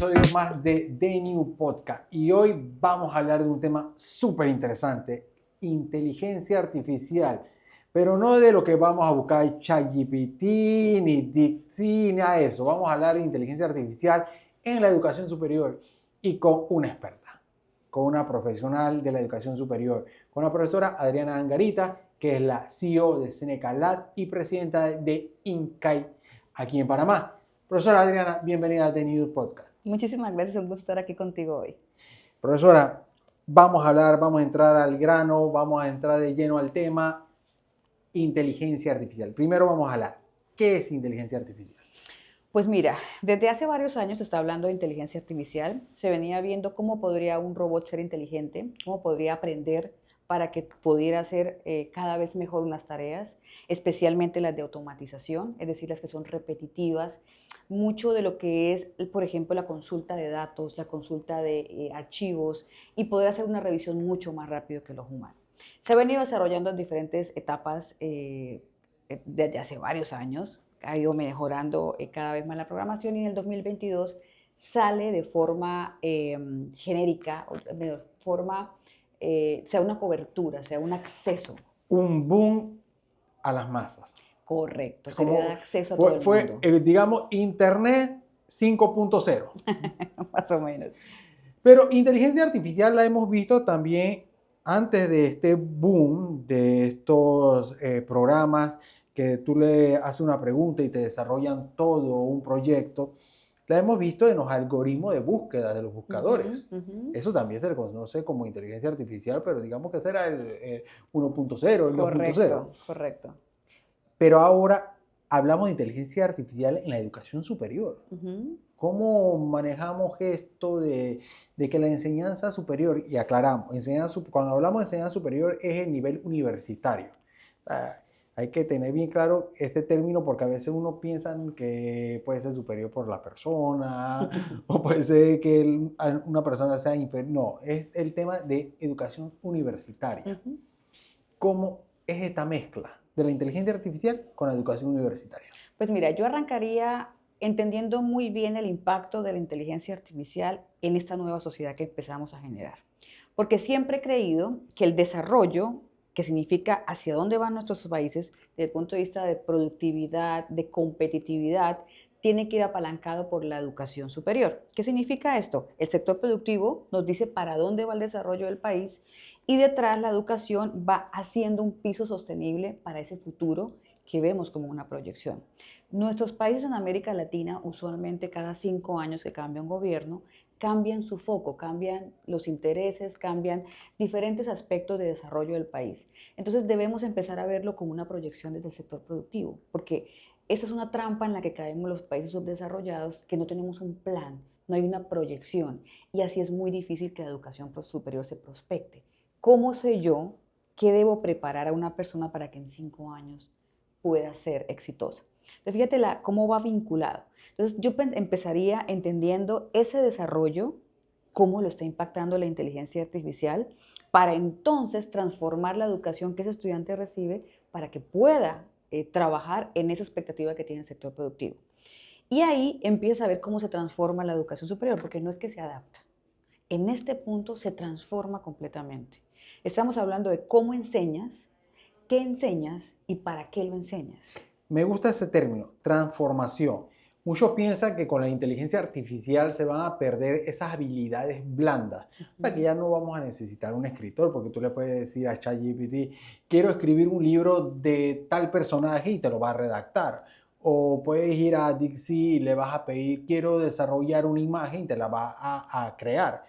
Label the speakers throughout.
Speaker 1: episodio más de The New Podcast y hoy vamos a hablar de un tema súper interesante, inteligencia artificial, pero no de lo que vamos a buscar en ChatGPT, ni Dixie, ni nada de eso. Vamos a hablar de inteligencia artificial en la educación superior y con una experta, con una profesional de la educación superior, con la profesora Adriana Angarita, que es la CEO de Seneca Lab y presidenta de INCAI aquí en Panamá. Profesora Adriana, bienvenida a The New Podcast.
Speaker 2: Muchísimas gracias, un gusto estar aquí contigo hoy.
Speaker 1: Profesora, vamos a entrar al grano, vamos a entrar de lleno al tema inteligencia artificial. Primero vamos a hablar, ¿qué es inteligencia artificial?
Speaker 2: Pues mira, desde hace varios años se está hablando de inteligencia artificial, se venía viendo cómo podría un robot ser inteligente, cómo podría aprender para que pudiera hacer cada vez mejor unas tareas, especialmente las de automatización, es decir, las que son repetitivas. Mucho de lo que es, por ejemplo, la consulta de datos, la consulta de archivos y poder hacer una revisión mucho más rápido que los humanos. Se ha venido desarrollando en diferentes etapas desde hace varios años, ha ido mejorando cada vez más la programación y en el 2022 sale de forma genérica, de forma sea una cobertura, sea un acceso.
Speaker 1: Un boom a las masas.
Speaker 2: Correcto, se le
Speaker 1: Como
Speaker 2: da acceso a todo el mundo.
Speaker 1: Digamos, Internet 5.0.
Speaker 2: Más o menos.
Speaker 1: Pero inteligencia artificial la hemos visto también antes de este boom de estos programas que tú le haces una pregunta y te desarrollan todo un proyecto. La hemos visto en los algoritmos de búsqueda de los buscadores. Eso también se le conoce como inteligencia artificial, pero digamos que ese era el 1.0, el 2.0.
Speaker 2: Correcto.
Speaker 1: Pero ahora hablamos de inteligencia artificial en la educación superior. ¿Cómo manejamos esto de que la enseñanza superior, y aclaramos, cuando hablamos de enseñanza superior es el nivel universitario? Hay que tener bien claro este término porque a veces uno piensa que puede ser superior por la persona o puede ser que una persona sea inferior. No, es el tema de educación universitaria. ¿Cómo es esta mezcla de la inteligencia artificial con la educación universitaria?
Speaker 2: Pues mira, yo arrancaría entendiendo muy bien el impacto de la inteligencia artificial en esta nueva sociedad que empezamos a generar. Porque siempre he creído que el desarrollo, que significa hacia dónde van nuestros países desde el punto de vista de productividad, de competitividad, tiene que ir apalancado por la educación superior. ¿Qué significa esto? El sector productivo nos dice para dónde va el desarrollo del país y detrás la educación va haciendo un piso sostenible para ese futuro que vemos como una proyección. Nuestros países en América Latina, usualmente cada 5 años que cambia un gobierno, cambian su foco, cambian los intereses, cambian diferentes aspectos de desarrollo del país. Entonces debemos empezar a verlo como una proyección desde el sector productivo, porque esa es una trampa en la que caemos los países subdesarrollados, que no tenemos un plan, no hay una proyección, y así es muy difícil que la educación superior se prospecte. ¿Cómo sé yo qué debo preparar a una persona para que en 5 años pueda ser exitosa? Entonces, fíjate cómo va vinculado. Entonces, yo empezaría entendiendo ese desarrollo, cómo lo está impactando la inteligencia artificial, para entonces transformar la educación que ese estudiante recibe para que pueda trabajar en esa expectativa que tiene el sector productivo. Y ahí empieza a ver cómo se transforma la educación superior, porque no es que se adapta. En este punto se transforma completamente. Estamos hablando de cómo enseñas, qué enseñas y para qué lo enseñas.
Speaker 1: Me gusta ese término, transformación. Muchos piensan que con la inteligencia artificial se van a perder esas habilidades blandas. O sea, que ya no vamos a necesitar un escritor, porque tú le puedes decir a ChatGPT, quiero escribir un libro de tal personaje y te lo va a redactar. O puedes ir a Dixie y le vas a pedir, quiero desarrollar una imagen y te la va a crear.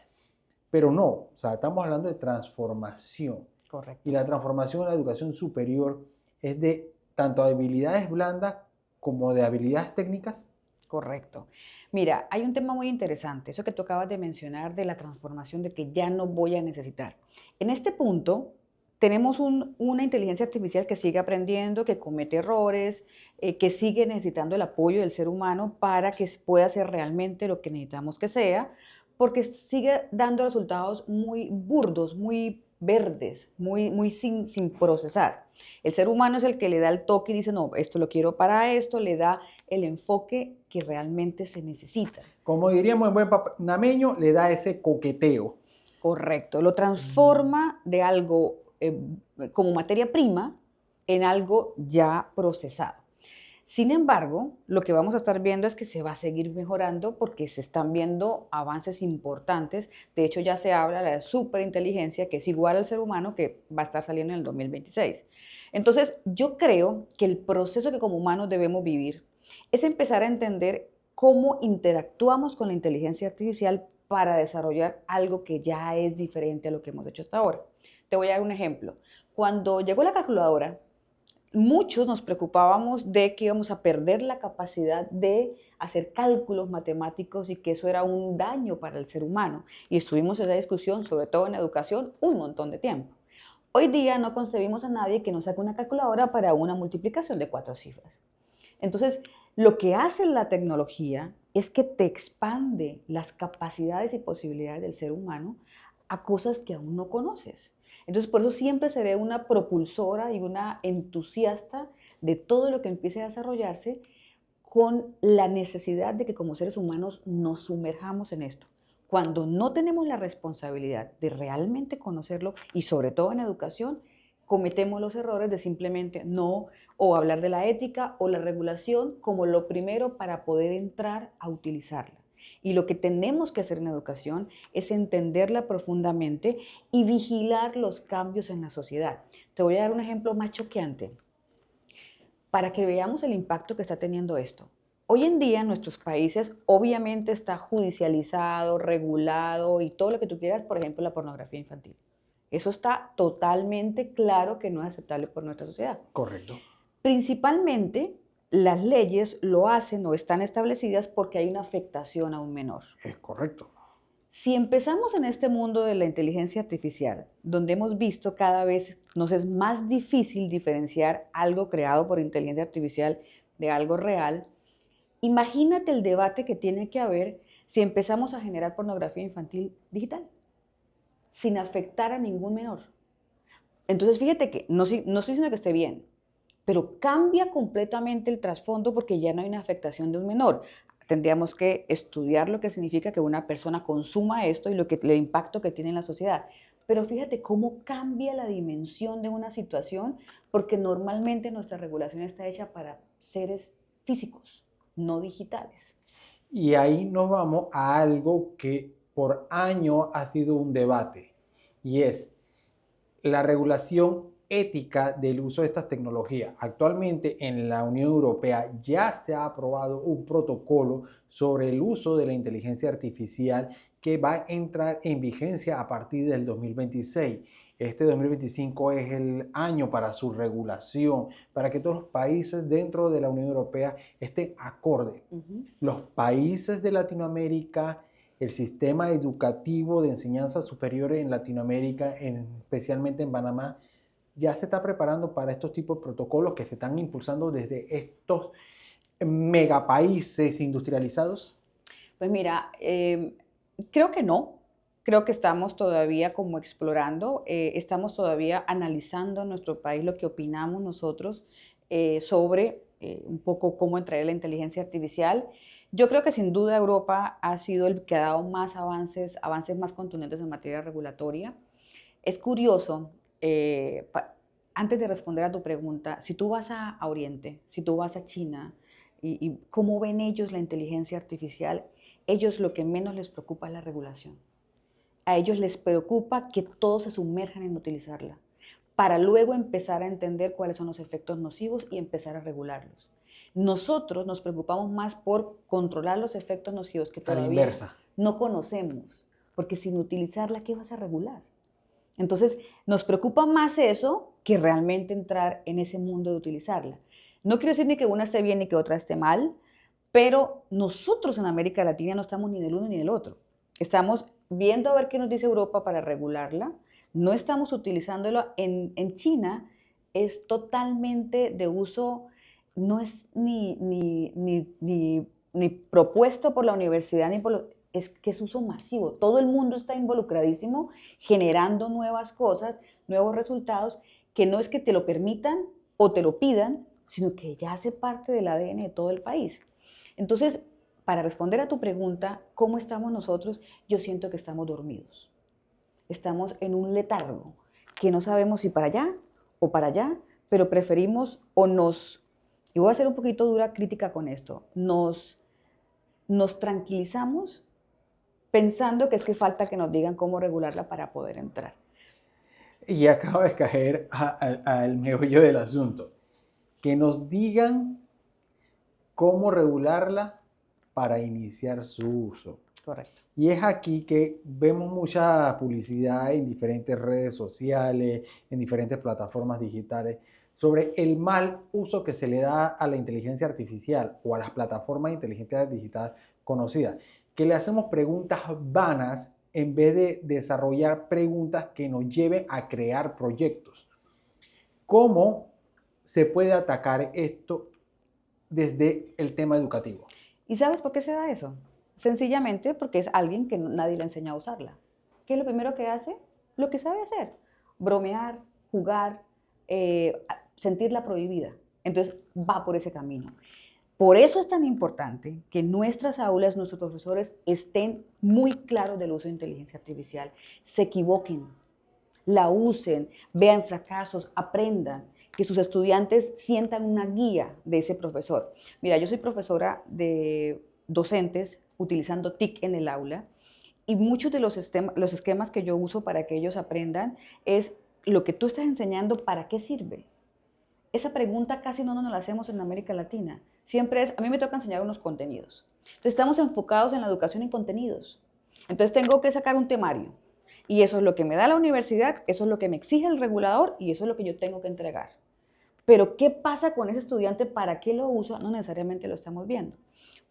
Speaker 1: Pero no, o sea, estamos hablando de transformación.
Speaker 2: Correcto.
Speaker 1: Y la transformación en la educación superior es de tanto habilidades blandas como de habilidades técnicas.
Speaker 2: Correcto. Mira, hay un tema muy interesante, eso que tú acabas de mencionar de la transformación de que ya no voy a necesitar. En este punto, tenemos una inteligencia artificial que sigue aprendiendo, que comete errores, que sigue necesitando el apoyo del ser humano para que pueda ser realmente lo que necesitamos que sea, porque sigue dando resultados muy burdos, muy verdes, muy sin procesar. El ser humano es el que le da el toque y dice, no, esto lo quiero para esto, le da el enfoque que realmente se necesita.
Speaker 1: Como diríamos en buen panameño, le da ese coqueteo.
Speaker 2: Correcto, lo transforma de algo como materia prima en algo ya procesado. Sin embargo, lo que vamos a estar viendo es que se va a seguir mejorando porque se están viendo avances importantes. De hecho, ya se habla de la superinteligencia, que es igual al ser humano, que va a estar saliendo en el 2026. Entonces, yo creo que el proceso que como humanos debemos vivir es empezar a entender cómo interactuamos con la inteligencia artificial para desarrollar algo que ya es diferente a lo que hemos hecho hasta ahora. Te voy a dar un ejemplo. Cuando llegó la calculadora, muchos nos preocupábamos de que íbamos a perder la capacidad de hacer cálculos matemáticos y que eso era un daño para el ser humano. Y estuvimos en esa discusión, sobre todo en educación, un montón de tiempo. Hoy día no concebimos a nadie que nos saque una calculadora para una multiplicación de 4 cifras. Entonces, lo que hace la tecnología es que te expande las capacidades y posibilidades del ser humano a cosas que aún no conoces. Entonces, por eso siempre seré una propulsora y una entusiasta de todo lo que empiece a desarrollarse con la necesidad de que como seres humanos nos sumerjamos en esto. Cuando no tenemos la responsabilidad de realmente conocerlo y sobre todo en educación, cometemos los errores de simplemente no o hablar de la ética o la regulación como lo primero para poder entrar a utilizarla. Y lo que tenemos que hacer en educación es entenderla profundamente y vigilar los cambios en la sociedad. Te voy a dar un ejemplo más choqueante para que veamos el impacto que está teniendo esto. Hoy en día en nuestros países obviamente está judicializado, regulado y todo lo que tú quieras, por ejemplo, la pornografía infantil. Eso está totalmente claro que no es aceptable por nuestra sociedad.
Speaker 1: Correcto.
Speaker 2: Principalmente, las leyes lo hacen o están establecidas porque hay una afectación a un menor.
Speaker 1: Es correcto.
Speaker 2: Si empezamos en este mundo de la inteligencia artificial, donde hemos visto cada vez nos es más difícil diferenciar algo creado por inteligencia artificial de algo real, imagínate el debate que tiene que haber si empezamos a generar pornografía infantil digital, sin afectar a ningún menor. Entonces, fíjate que no estoy diciendo que esté bien, pero cambia completamente el trasfondo porque ya no hay una afectación de un menor. Tendríamos que estudiar lo que significa que una persona consuma esto y el impacto que tiene en la sociedad. Pero fíjate cómo cambia la dimensión de una situación, porque normalmente nuestra regulación está hecha para seres físicos, no digitales.
Speaker 1: Y ahí nos vamos a algo que por años ha sido un debate, y es la regulación ética del uso de estas tecnologías. Actualmente en la Unión Europea ya se ha aprobado un protocolo sobre el uso de la inteligencia artificial que va a entrar en vigencia a partir del 2026. Este 2025 es el año para su regulación, para que todos los países dentro de la Unión Europea estén acorde. Los países de Latinoamérica, el sistema educativo de enseñanza superior en Latinoamérica, especialmente en Panamá, ya se está preparando para estos tipos de protocolos que se están impulsando desde estos megapaíses industrializados.
Speaker 2: Pues mira, creo que no. Creo que estamos todavía como explorando, estamos todavía analizando en nuestro país lo que opinamos nosotros sobre un poco cómo entrar la inteligencia artificial. Yo creo que sin duda Europa ha sido el que ha dado más avances más contundentes en materia regulatoria. Es curioso, antes de responder a tu pregunta, si tú vas a Oriente, si tú vas a China, y cómo ven ellos la inteligencia artificial, ellos lo que menos les preocupa es la regulación. A ellos les preocupa que todos se sumerjan en utilizarla, para luego empezar a entender cuáles son los efectos nocivos y empezar a regularlos. Nosotros nos preocupamos más por controlar los efectos nocivos que todavía no conocemos, porque sin utilizarla, ¿qué vas a regular? Entonces, nos preocupa más eso que realmente entrar en ese mundo de utilizarla. No quiero decir ni que una esté bien ni que otra esté mal, pero nosotros en América Latina no estamos ni del uno ni del otro. Estamos viendo a ver qué nos dice Europa para regularla, no estamos utilizándola. En China es totalmente de uso, no es ni propuesto por la universidad, es que es uso masivo. Todo el mundo está involucradísimo generando nuevas cosas, nuevos resultados, que no es que te lo permitan o te lo pidan, sino que ya hace parte del ADN de todo el país. Entonces, para responder a tu pregunta, ¿cómo estamos nosotros? Yo siento que estamos dormidos. Estamos en un letargo, que no sabemos si para allá o para allá, pero preferimos y voy a ser un poquito dura crítica con esto, nos tranquilizamos pensando que es que falta que nos digan cómo regularla para poder entrar.
Speaker 1: Y acaba de caer al meollo del asunto. Que nos digan cómo regularla para iniciar su uso.
Speaker 2: Correcto.
Speaker 1: Y es aquí que vemos mucha publicidad en diferentes redes sociales, en diferentes plataformas digitales, sobre el mal uso que se le da a la inteligencia artificial o a las plataformas de inteligencia digital conocidas, que le hacemos preguntas vanas en vez de desarrollar preguntas que nos lleven a crear proyectos. ¿Cómo se puede atacar esto desde el tema educativo?
Speaker 2: ¿Y sabes por qué se da eso? Sencillamente porque es alguien que nadie le enseña a usarla. ¿Qué es lo primero que hace? Lo que sabe hacer. Bromear, jugar, sentirla prohibida. Entonces va por ese camino. Por eso es tan importante que en nuestras aulas, nuestros profesores estén muy claros del uso de inteligencia artificial, se equivoquen, la usen, vean fracasos, aprendan, que sus estudiantes sientan una guía de ese profesor. Mira, yo soy profesora de docentes utilizando TIC en el aula y muchos de los esquemas que yo uso para que ellos aprendan es lo que tú estás enseñando, ¿para qué sirve? Esa pregunta casi no nos la hacemos en América Latina. Siempre es, a mí me toca enseñar unos contenidos. Entonces estamos enfocados en la educación en contenidos. Entonces tengo que sacar un temario. Y eso es lo que me da la universidad, eso es lo que me exige el regulador y eso es lo que yo tengo que entregar. Pero ¿qué pasa con ese estudiante? ¿Para qué lo usa? No necesariamente lo estamos viendo.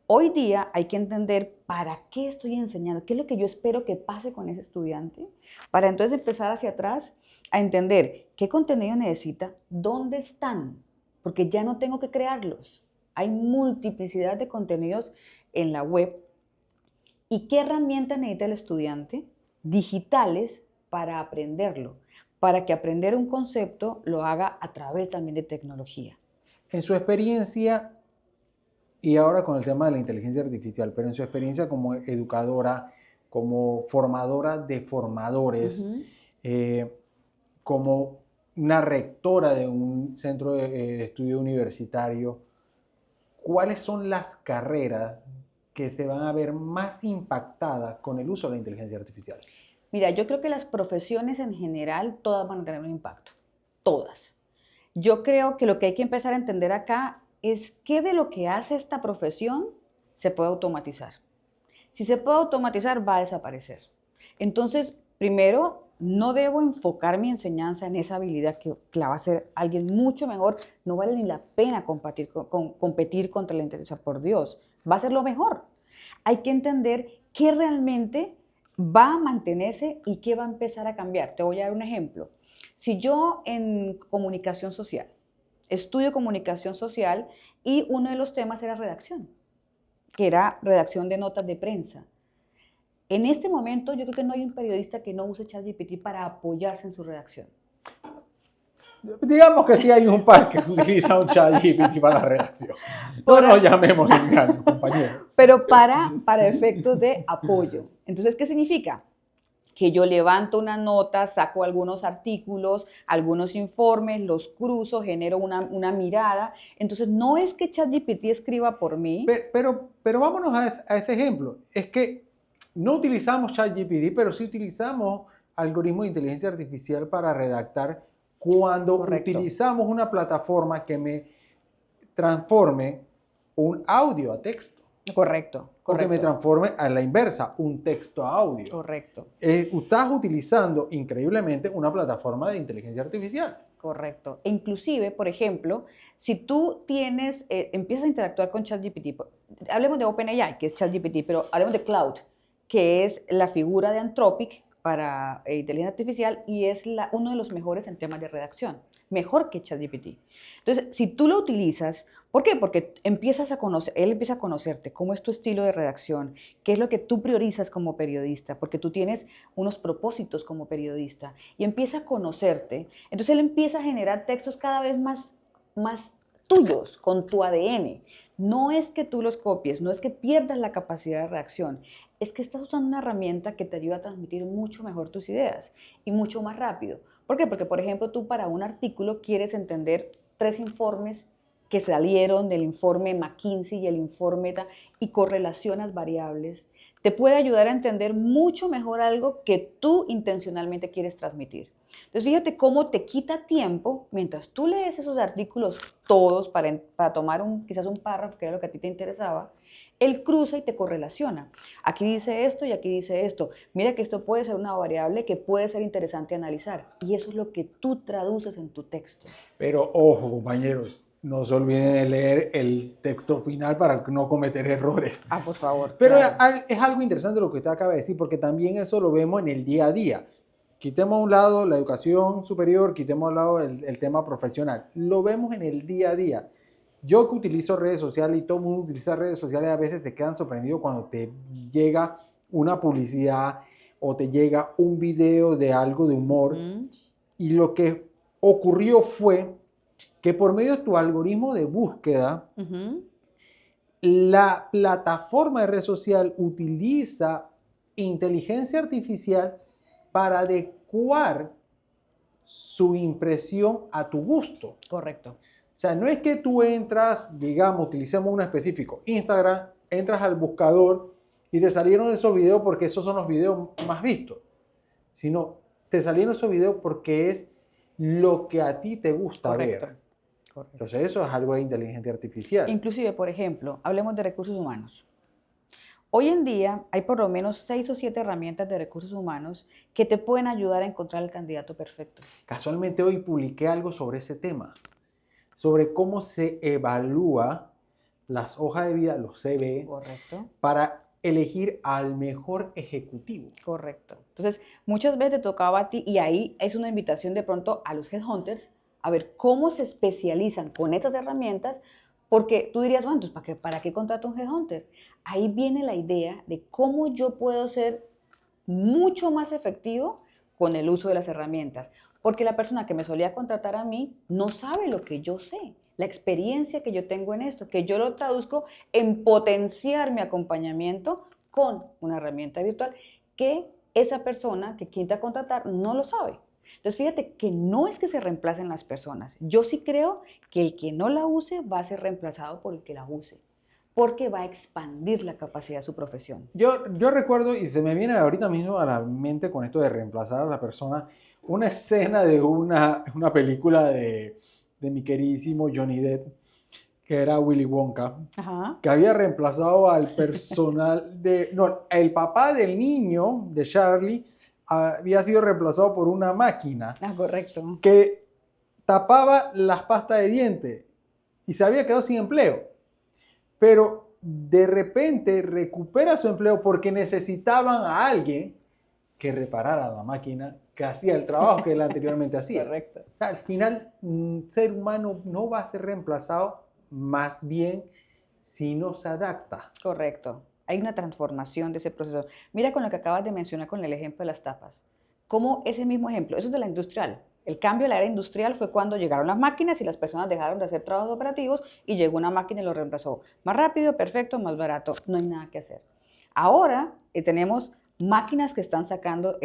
Speaker 2: Hoy día hay que entender para qué estoy enseñando, qué es lo que yo espero que pase con ese estudiante, para entonces empezar hacia atrás a entender qué contenido necesita, dónde están, porque ya no tengo que crearlos. Hay multiplicidad de contenidos en la web. ¿Y qué herramientas necesita el estudiante digitales para aprenderlo? Para que aprender un concepto lo haga a través también de tecnología.
Speaker 1: En su experiencia, y ahora con el tema de la inteligencia artificial, pero en su experiencia como educadora, como formadora de formadores, como una rectora de un centro de estudio universitario, ¿cuáles son las carreras que se van a ver más impactadas con el uso de la inteligencia artificial?
Speaker 2: Mira, yo creo que las profesiones en general, todas van a tener un impacto, todas. Yo creo que lo que hay que empezar a entender acá es qué de lo que hace esta profesión se puede automatizar. Si se puede automatizar, va a desaparecer. Entonces, primero, no debo enfocar mi enseñanza en esa habilidad que la va a hacer alguien mucho mejor. No vale ni la pena competir contra la inteligencia, por Dios. Va a ser lo mejor. Hay que entender qué realmente va a mantenerse y qué va a empezar a cambiar. Te voy a dar un ejemplo. Si yo en comunicación social, estudio comunicación social y uno de los temas era redacción, que era redacción de notas de prensa. En este momento yo creo que no hay un periodista que no use ChatGPT para apoyarse en su redacción.
Speaker 1: Digamos que sí hay un par que utiliza un ChatGPT para la redacción. No nos llamemos engaños, compañeros.
Speaker 2: Pero para efectos de apoyo. Entonces, ¿qué significa? Que yo levanto una nota, saco algunos artículos, algunos informes, los cruzo, genero una mirada. Entonces, no es que ChatGPT escriba por mí.
Speaker 1: Pero vámonos a ese ejemplo. Es que no utilizamos ChatGPT, pero sí utilizamos algoritmos de inteligencia artificial para redactar cuando utilizamos una plataforma que me transforme un audio a texto.
Speaker 2: Correcto.
Speaker 1: O que me transforme a la inversa, un texto a audio.
Speaker 2: Correcto.
Speaker 1: Estás utilizando increíblemente una plataforma de inteligencia artificial.
Speaker 2: Correcto. E inclusive, por ejemplo, si tú empiezas a interactuar con ChatGPT, hablemos de OpenAI, que es ChatGPT, pero hablemos de Cloud, que es la figura de Anthropic para inteligencia artificial y es uno de los mejores en temas de redacción. mejor que ChatGPT. Entonces, si tú lo utilizas, ¿por qué? Porque empiezas a conocer, él empieza a conocerte, cómo es tu estilo de redacción, qué es lo que tú priorizas como periodista, porque tú tienes unos propósitos como periodista, y empieza a conocerte. Entonces, él empieza a generar textos cada vez más tuyos, con tu ADN. No es que tú los copies, no es que pierdas la capacidad de reacción, es que estás usando una herramienta que te ayuda a transmitir mucho mejor tus ideas y mucho más rápido. ¿Por qué? Porque, por ejemplo, tú para un artículo quieres entender 3 informes que salieron del informe McKinsey y el informe y correlacionas variables. Te puede ayudar a entender mucho mejor algo que tú intencionalmente quieres transmitir. Entonces, fíjate cómo te quita tiempo mientras tú lees esos artículos todos para tomar quizás un párrafo que era lo que a ti te interesaba. Él cruza y te correlaciona. Aquí dice esto y aquí dice esto. Mira que esto puede ser una variable que puede ser interesante analizar. Y eso es lo que tú traduces en tu texto.
Speaker 1: Pero ojo, compañeros, no se olviden de leer el texto final para no cometer errores.
Speaker 2: Por favor.
Speaker 1: Pero
Speaker 2: claro.
Speaker 1: es algo interesante lo que usted acaba de decir, porque también eso lo vemos en el día a día. Quitemos a un lado la educación superior, quitemos a un lado el tema profesional. Lo vemos en el día a día. Yo que utilizo redes sociales y todo el mundo utiliza redes sociales, a veces te quedan sorprendidos cuando te llega una publicidad o te llega un video de algo de humor. Y lo que ocurrió fue que por medio de tu algoritmo de búsqueda, la plataforma de red social utiliza inteligencia artificial para adecuar su impresión a tu gusto.
Speaker 2: Correcto.
Speaker 1: O sea, no es que tú entras, digamos, utilicemos uno específico, Instagram, entras al buscador y te salieron esos videos porque esos son los videos más vistos, sino te salieron esos videos porque es lo que a ti te gusta
Speaker 2: Correcto.
Speaker 1: ver.
Speaker 2: Correcto.
Speaker 1: Entonces eso es algo de inteligencia artificial.
Speaker 2: Inclusive, por ejemplo, hablemos de recursos humanos. Hoy en día hay por lo menos 6 o 7 herramientas de recursos humanos que te pueden ayudar a encontrar el candidato perfecto.
Speaker 1: Casualmente hoy publiqué algo sobre ese tema, sobre cómo se evalúa las hojas de vida, los CV,
Speaker 2: correcto,
Speaker 1: para elegir al mejor ejecutivo.
Speaker 2: Correcto. Entonces, muchas veces te tocaba a ti y ahí es una invitación de pronto a los headhunters a ver cómo se especializan con estas herramientas, porque tú dirías, bueno, entonces, ¿para qué contrato un headhunter? Ahí viene la idea de cómo yo puedo ser mucho más efectivo con el uso de las herramientas, porque la persona que me solía contratar a mí no sabe lo que yo sé, la experiencia que yo tengo en esto, que yo lo traduzco en potenciar mi acompañamiento con una herramienta virtual que esa persona que quien te va a contratar no lo sabe. Entonces, fíjate que no es que se reemplacen las personas. Yo sí creo que el que no la use va a ser reemplazado por el que la use, porque va a expandir la capacidad de su profesión.
Speaker 1: Yo recuerdo, y se me viene ahorita mismo a la mente con esto de reemplazar a la persona, una escena de una película de mi queridísimo Johnny Depp, que era Willy Wonka,
Speaker 2: Ajá.
Speaker 1: que había reemplazado al personal el papá del niño, de Charlie, había sido reemplazado por una máquina.
Speaker 2: Correcto.
Speaker 1: Que tapaba las pastas de dientes y se había quedado sin empleo. Pero de repente recupera su empleo porque necesitaban a alguien que reparara la máquina que hacía el trabajo que él anteriormente hacía.
Speaker 2: Correcto.
Speaker 1: O sea, al final, un ser humano no va a ser reemplazado, más bien si no se adapta.
Speaker 2: Correcto. Hay una transformación de ese proceso. Mira con lo que acabas de mencionar con el ejemplo de las tapas. Como ese mismo ejemplo, eso es de la industrial. El cambio de la era industrial fue cuando llegaron las máquinas y las personas dejaron de hacer trabajos operativos y llegó una máquina y lo reemplazó. Más rápido, perfecto, más barato, no hay nada que hacer. Ahora tenemos máquinas que están sacando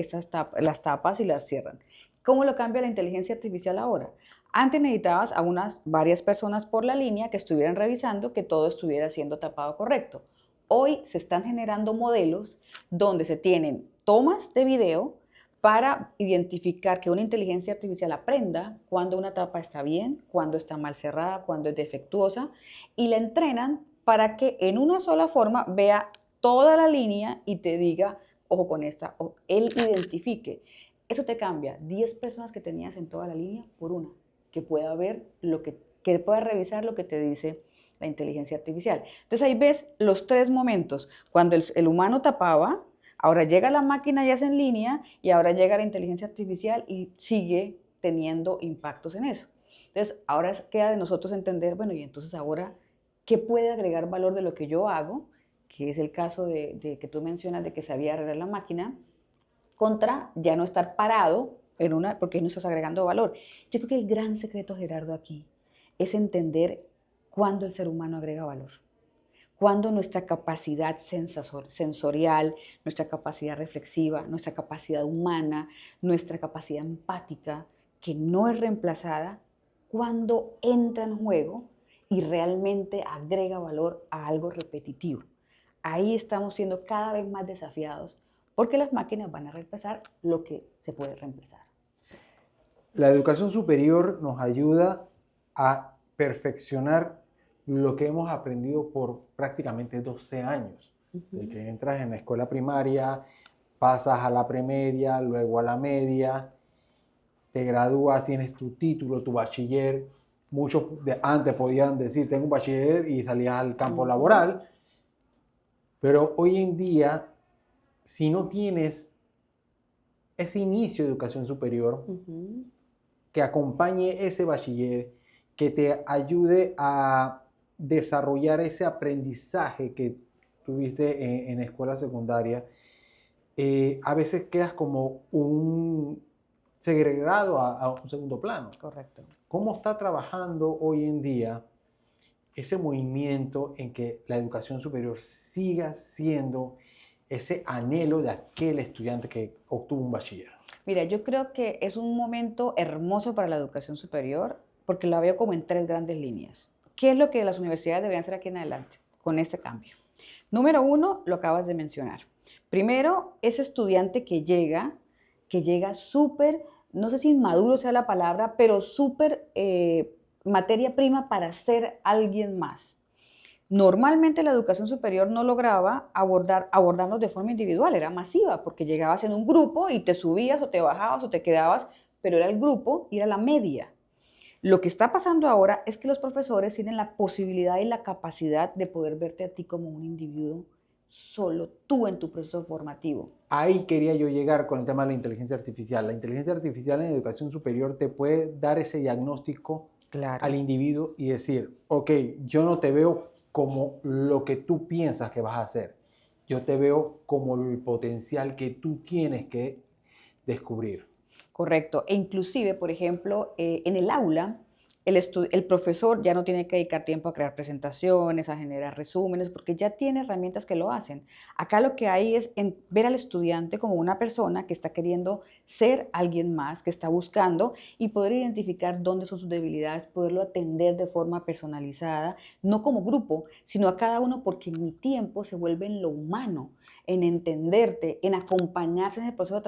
Speaker 2: las tapas y las cierran. ¿Cómo lo cambia la inteligencia artificial ahora? Antes necesitabas a varias personas por la línea que estuvieran revisando que todo estuviera siendo tapado correcto. Hoy se están generando modelos donde se tienen tomas de video para identificar que una inteligencia artificial aprenda cuando una tapa está bien, cuando está mal cerrada, cuando es defectuosa, y la entrenan para que en una sola forma vea toda la línea y te diga, ojo con esta, o él identifique. Eso te cambia 10 personas que tenías en toda la línea por una, que pueda ver que pueda revisar lo que te dice la inteligencia artificial. Entonces ahí ves los 3 momentos, cuando el humano tapaba, ahora llega la máquina ya es en línea y ahora llega la inteligencia artificial y sigue teniendo impactos en eso. Entonces, ahora queda de nosotros entender, bueno, y entonces ahora, ¿qué puede agregar valor de lo que yo hago? Que es el caso de que tú mencionas de que sabía arreglar la máquina, contra ya no estar parado porque no estás agregando valor. Yo creo que el gran secreto, Gerardo, aquí es entender cuándo el ser humano agrega valor, cuándo nuestra capacidad sensorial, nuestra capacidad reflexiva, nuestra capacidad humana, nuestra capacidad empática, que no es reemplazada, cuando entra en juego y realmente agrega valor a algo repetitivo. Ahí estamos siendo cada vez más desafiados porque las máquinas van a reemplazar lo que se puede reemplazar.
Speaker 1: La educación superior nos ayuda a perfeccionar lo que hemos aprendido por prácticamente 12 años. De que entras en la escuela primaria, pasas a la premedia, luego a la media, te gradúas, tienes tu título, tu bachiller. Muchos antes podían decir, tengo un bachiller y salías al campo laboral. Pero hoy en día, si no tienes ese inicio de educación superior, que acompañe ese bachiller, que te ayude a desarrollar ese aprendizaje que tuviste en escuela secundaria, a veces quedas como un segregado a un segundo plano.
Speaker 2: Correcto.
Speaker 1: ¿Cómo está trabajando hoy en día ese movimiento en que la educación superior siga siendo ese anhelo de aquel estudiante que obtuvo un bachiller?
Speaker 2: Mira, yo creo que es un momento hermoso para la educación superior porque la veo como en tres grandes líneas. ¿Qué es lo que las universidades deberían hacer aquí en adelante con este cambio? Número uno, lo acabas de mencionar. Primero, ese estudiante que llega súper, no sé si inmaduro sea la palabra, pero súper materia prima para ser alguien más. Normalmente la educación superior no lograba abordarnos de forma individual, era masiva, porque llegabas en un grupo y te subías o te bajabas o te quedabas, pero era el grupo y era la media. Lo que está pasando ahora es que los profesores tienen la posibilidad y la capacidad de poder verte a ti como un individuo, solo tú en tu proceso formativo.
Speaker 1: Ahí quería yo llegar con el tema de la inteligencia artificial. La inteligencia artificial en educación superior te puede dar ese diagnóstico al individuo y decir, ok, yo no te veo como lo que tú piensas que vas a hacer. Yo te veo como el potencial que tú tienes que descubrir.
Speaker 2: Correcto. E inclusive, por ejemplo, en el aula, el profesor ya no tiene que dedicar tiempo a crear presentaciones, a generar resúmenes, porque ya tiene herramientas que lo hacen. Acá lo que hay es ver al estudiante como una persona que está queriendo ser alguien más, que está buscando y poder identificar dónde son sus debilidades, poderlo atender de forma personalizada, no como grupo, sino a cada uno, porque mi tiempo se vuelve en lo humano, en entenderte, en acompañarse en el proceso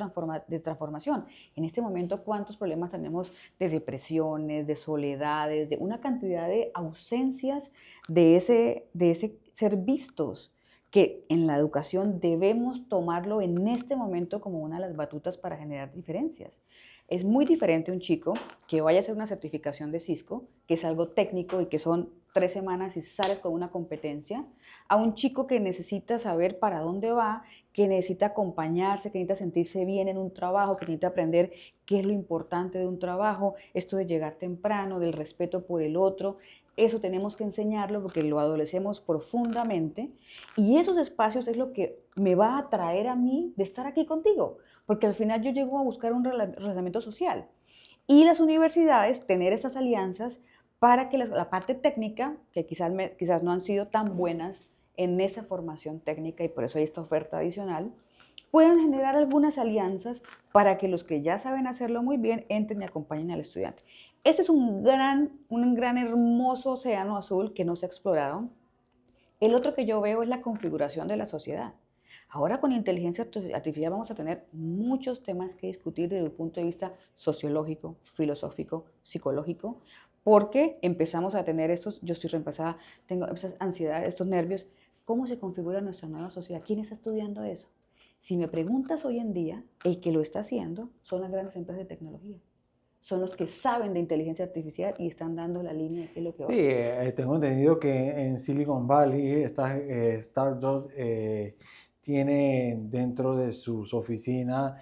Speaker 2: de transformación. En este momento, ¿cuántos problemas tenemos de depresiones, de soledades, de una cantidad de ausencias de ese ser vistos? Que en la educación debemos tomarlo en este momento como una de las batutas para generar diferencias. Es muy diferente un chico que vaya a hacer una certificación de Cisco, que es algo técnico y que son 3 semanas y sales con una competencia, a un chico que necesita saber para dónde va, que necesita acompañarse, que necesita sentirse bien en un trabajo, que necesita aprender qué es lo importante de un trabajo, esto de llegar temprano, del respeto por el otro. Eso tenemos que enseñarlo porque lo adolecemos profundamente y esos espacios es lo que me va a atraer a mí de estar aquí contigo, porque al final yo llego a buscar un relacionamiento social. Y las universidades tener estas alianzas para que la parte técnica, que quizás no han sido tan buenas en esa formación técnica y por eso hay esta oferta adicional, puedan generar algunas alianzas para que los que ya saben hacerlo muy bien entren y acompañen al estudiante. Ese es un gran hermoso océano azul que no se ha explorado. El otro que yo veo es la configuración de la sociedad. Ahora con inteligencia artificial vamos a tener muchos temas que discutir desde el punto de vista sociológico, filosófico, psicológico, porque empezamos a tener yo estoy reemplazada, tengo esas ansiedades, estos nervios. ¿Cómo se configura nuestra nueva sociedad? ¿Quién está estudiando eso? Si me preguntas hoy en día, el que lo está haciendo son las grandes empresas de tecnología. Son los que saben de inteligencia artificial y están dando la línea de qué es lo que va a
Speaker 1: Sí,
Speaker 2: hacer.
Speaker 1: tengo entendido que en Silicon Valley estas startups tienen dentro de sus oficinas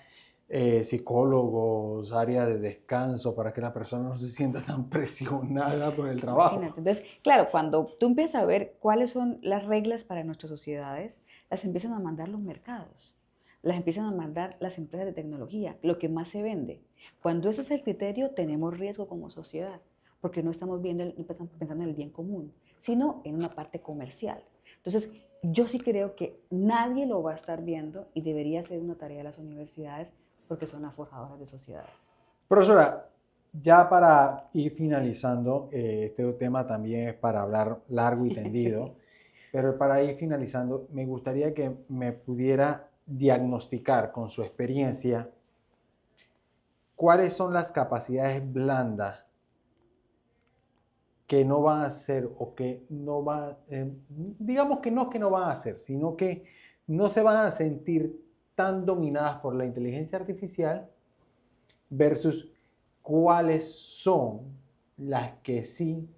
Speaker 1: psicólogos, áreas de descanso para que la persona no se sienta tan presionada por el trabajo.
Speaker 2: Imagínate. Entonces, claro, cuando tú empiezas a ver cuáles son las reglas para nuestras sociedades, las empiezan a mandar los mercados, las empiezan a mandar las empresas de tecnología, lo que más se vende. Cuando ese es el criterio, tenemos riesgo como sociedad, porque no estamos pensando en el bien común, sino en una parte comercial. Entonces, yo sí creo que nadie lo va a estar viendo y debería ser una tarea de las universidades porque son las forjadoras de sociedades.
Speaker 1: Profesora, ya para ir finalizando, este tema también es para hablar largo y tendido, sí. Pero para ir finalizando, me gustaría que me pudiera diagnosticar con su experiencia cuáles son las capacidades blandas que no van a ser o que no van, digamos que no van a ser, sino que no se van a sentir tan dominadas por la inteligencia artificial versus cuáles son las que sí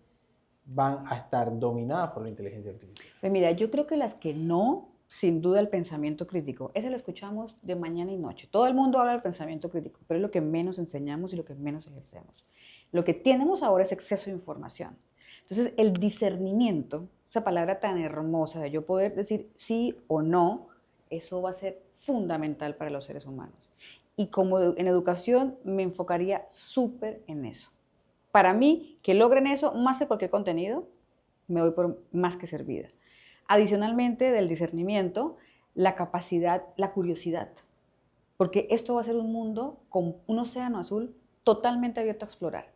Speaker 1: van a estar dominadas por la inteligencia artificial.
Speaker 2: Pues mira, yo creo que las que no, sin duda el pensamiento crítico, ese lo escuchamos de mañana y noche. Todo el mundo habla del pensamiento crítico, pero es lo que menos enseñamos y lo que menos ejercemos. Lo que tenemos ahora es exceso de información. Entonces, el discernimiento, esa palabra tan hermosa de yo poder decir sí o no, eso va a ser fundamental para los seres humanos. Y como en educación me enfocaría súper en eso. Para mí, que logren eso, más de cualquier contenido, me voy por más que servida. Adicionalmente, del discernimiento, la capacidad, la curiosidad. Porque esto va a ser un mundo con un océano azul totalmente abierto a explorar.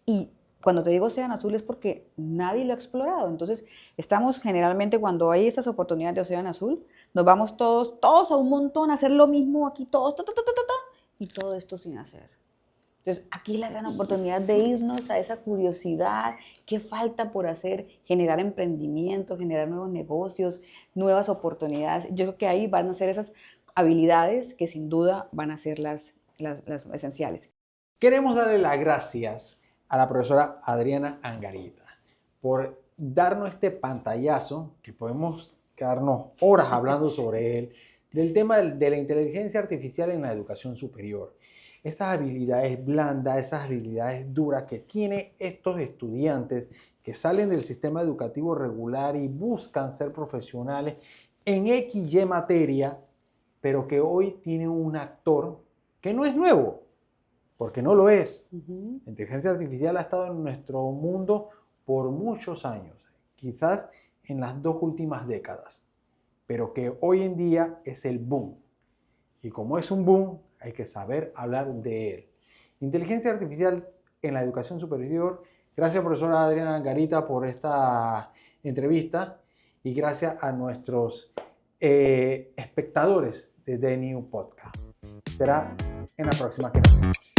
Speaker 2: Y cuando te digo océano azul es porque nadie lo ha explorado. Entonces, estamos generalmente cuando hay estas oportunidades de océano azul, nos vamos todos a un montón a hacer lo mismo aquí, todos, y todo esto sin hacer. Entonces, aquí es la gran oportunidad de irnos a esa curiosidad, qué falta por hacer, generar emprendimiento, generar nuevos negocios, nuevas oportunidades. Yo creo que ahí van a ser esas habilidades que sin duda van a ser las esenciales.
Speaker 1: Queremos darle las gracias a la profesora Adriana Angarita por darnos este pantallazo, que podemos quedarnos horas hablando sobre él, del tema de la inteligencia artificial en la educación superior. Estas habilidades blandas, esas habilidades duras que tienen estos estudiantes que salen del sistema educativo regular y buscan ser profesionales en X y materia, pero que hoy tienen un actor que no es nuevo, porque no lo es. La inteligencia artificial ha estado en nuestro mundo por muchos años, quizás en las 2 últimas décadas, pero que hoy en día es el boom. Y como es un boom, hay que saber hablar de él. Inteligencia artificial en la educación superior. Gracias, profesora Adriana Angarita, por esta entrevista y gracias a nuestros espectadores de The New Podcast. Será en la próxima que nos vemos.